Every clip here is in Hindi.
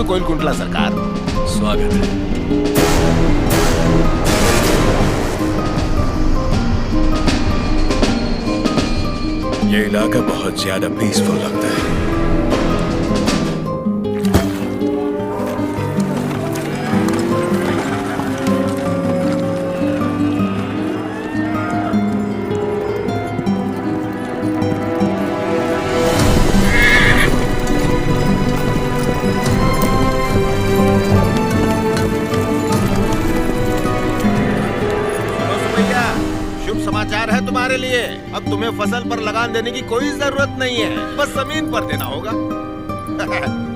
कोयल कुंडला सरकार। स्वागत है। ये इलाका बहुत ज्यादा पीसफुल लगता है। समाचार है तुम्हारे लिए। अब तुम्हें फसल पर लगान देने की कोई जरूरत नहीं है, बस जमीन पर देना होगा।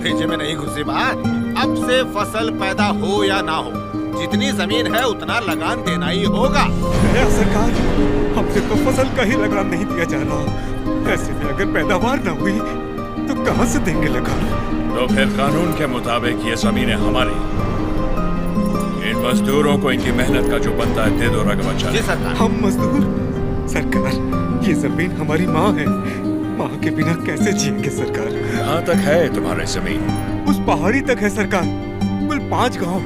भेजे में नहीं घुसी बात। अब से फसल पैदा हो या ना हो, जितनी जमीन है उतना लगान देना ही होगा। सरकार, हमसे तो फसल का ही लगान नहीं दिया जा रहा। ऐसे में अगर पैदावार न हुई तो कहां से देंगे लगान? तो फिर कानून के मुताबिक ये जमीनें हमारी। इन मजदूरों को इनकी मेहनत का जो बनता है दे दो रकबा। जी सरकार। हम मजदूर? सरकार, ये जमीन हमारी माँ है। माँ के बिना कैसे जिएंगे सरकार? कहाँ तक है तुम्हारी जमीन? उस पहाड़ी तक है सरकार, कुल 5 गांव।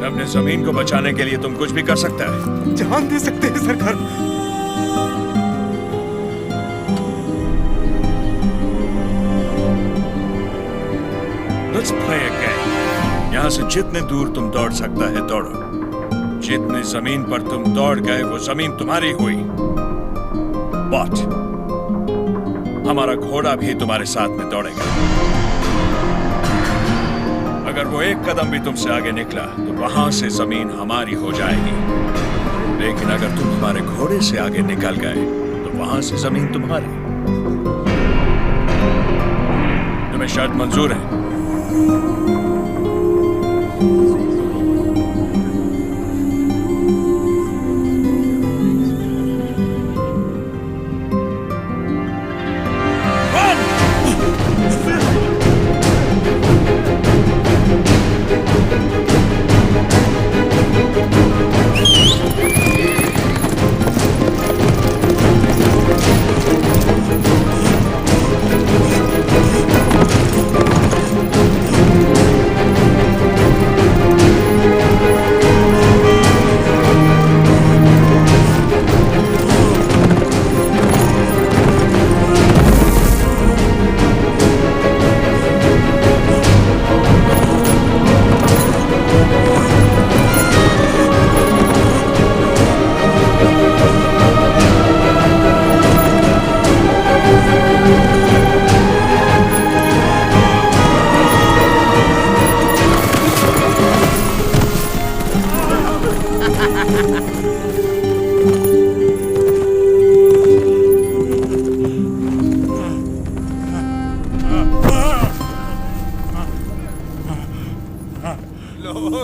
अपने जमीन को बचाने के लिए तुम कुछ भी कर सकते हैं। जान दे सकते हैं सरकार। Let's play a game. यहाँ से जितने दूर तुम दौड़ सकता है दौड़ो। जितनी जमीन पर तुम दौड़ गए वो जमीन तुम्हारी हुई। But हमारा घोड़ा भी तुम्हारे साथ में दौड़ेगा। अगर वो एक कदम भी तुमसे आगे निकला तो वहां से जमीन हमारी हो जाएगी। लेकिन अगर तुम हमारे घोड़े से आगे निकल गए तो वहां से जमीन तुम्हारी। तुम्हें शर्त मंजूर है?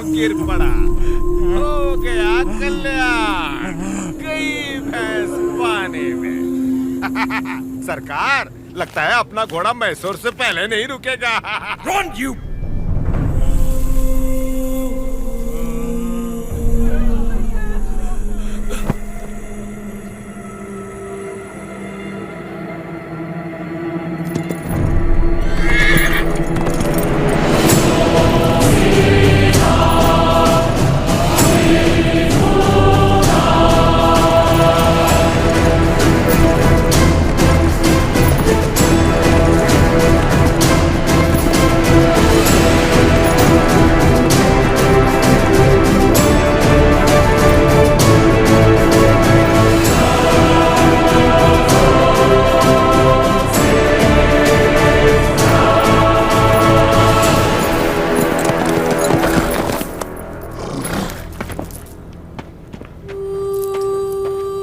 गिर पड़ा, हो गया कल्याण, गई भैंस पानी में। सरकार, लगता है अपना घोड़ा मैसूर से पहले नहीं रुकेगा। Run, you!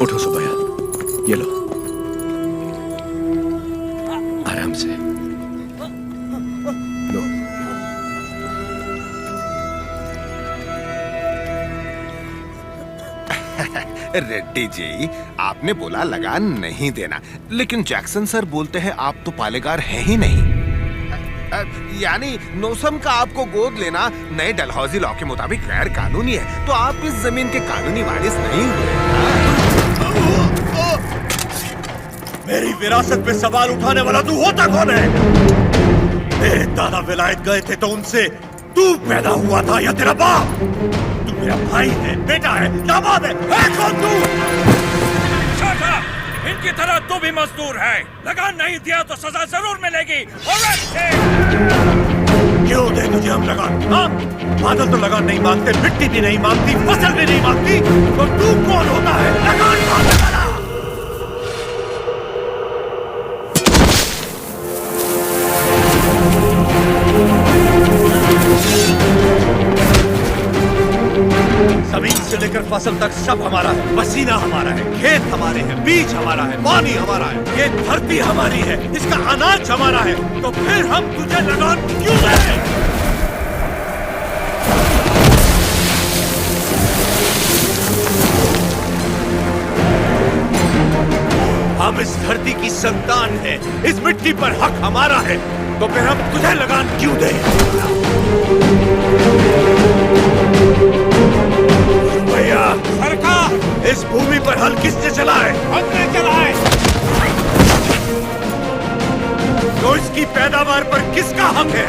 उठो सुबैया, ये लो, आराम से लो। रेड्डी जी, आपने बोला लगान नहीं देना, लेकिन जैक्सन सर बोलते हैं आप तो पालेगार हैं ही नहीं। यानी नोसम का आपको गोद लेना नए डलहौजी लॉ के मुताबिक गैर कानूनी है, तो आप इस जमीन के कानूनी वारिस नहीं हुए। मेरी विरासत पे सवाल उठाने वाला तू होता कौन है? मेरे दादा विलायत गए थे तो उनसे तू पैदा हुआ था या तेरा बाप? तू मेरा भाई है, बेटा है, दामाद है कौन तू? शाखा, इनकी तरह तू भी मजदूर है। लगान नहीं दिया तो सजा जरूर मिलेगी। क्यों दे तुझे हम लगान? हाँ? बादल तो लगान नहीं मांगते, मिट्टी भी नहीं मांगती, फसल भी नहीं मांगती, तो तू कौन होता है लगान मांगने वाला? जमीन से लेकर फसल तक सब हमारा है। पसीना हमारा है, खेत हमारे हैं, बीज हमारा है, पानी हमारा है, ये धरती हमारी है, इसका अनाज हमारा है। तो फिर हम तुझे लगान क्यों दें? हम इस धरती की संतान हैं, इस मिट्टी पर हक हमारा है, तो फिर हम तुझे लगान क्यों दें? भैया, सरकार, इस भूमि पर हल किसने चला है? हमने चला है। तो इसकी पैदावार पर किसका हक है?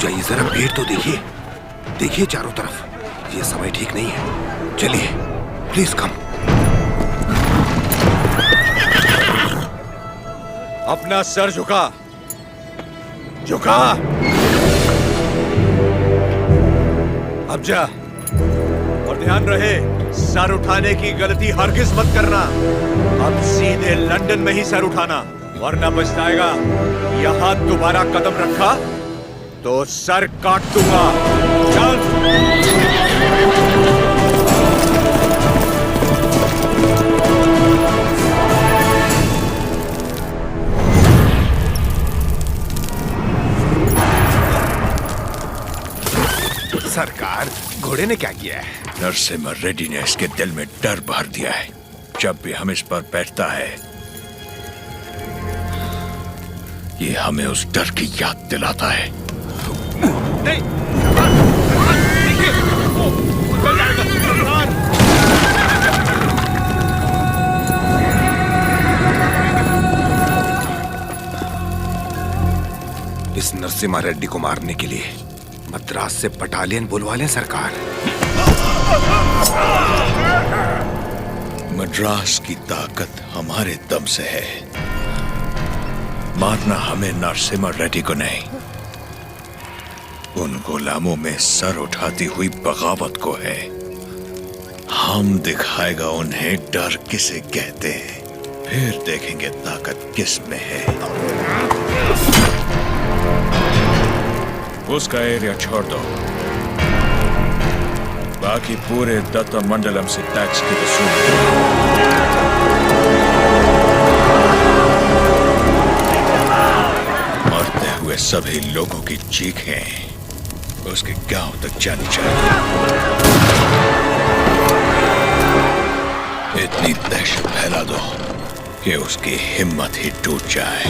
जाइए जरा, भीड़ तो देखिए, देखिए चारों तरफ, ये समय ठीक नहीं है। चलिए प्लीज कम। अपना सर झुका, झुका। अब जा, और ध्यान रहे, सर उठाने की गलती हरगिज मत करना। अब सीधे लंदन में ही सर उठाना, वरना पछताएगा। यहां दोबारा कदम रखा तो सर काट दूंगा। चल। सरकार, घोड़े ने क्या किया है? नरसिम्हा रेड्डी ने इसके दिल में डर भर दिया है। जब भी हम इस पर बैठता है, ये हमें उस डर की याद दिलाता है। नहीं, देखिए, वो चल जाएगा। इस नरसिम्हा रेड्डी को मारने के लिए मद्रास से बटालियन बुलवा लें सरकार। मद्रास की ताकत हमारे दम से है। मारना हमें नरसिम्हा रेड्डी को नहीं, उन गुलामों में सर उठाती हुई बगावत को है। हम दिखाएगा उन्हें डर किसे कहते हैं, फिर देखेंगे ताकत किस में है। उसका एरिया छोड़ दो, बाकी पूरे दत्ता मंडलम से टैक्स की वसूली। मरते हुए सभी लोगों की चीखें उसके गांव तक जानी चाहिए। इतनी दहशत फैला दो कि उसकी हिम्मत ही टूट जाए।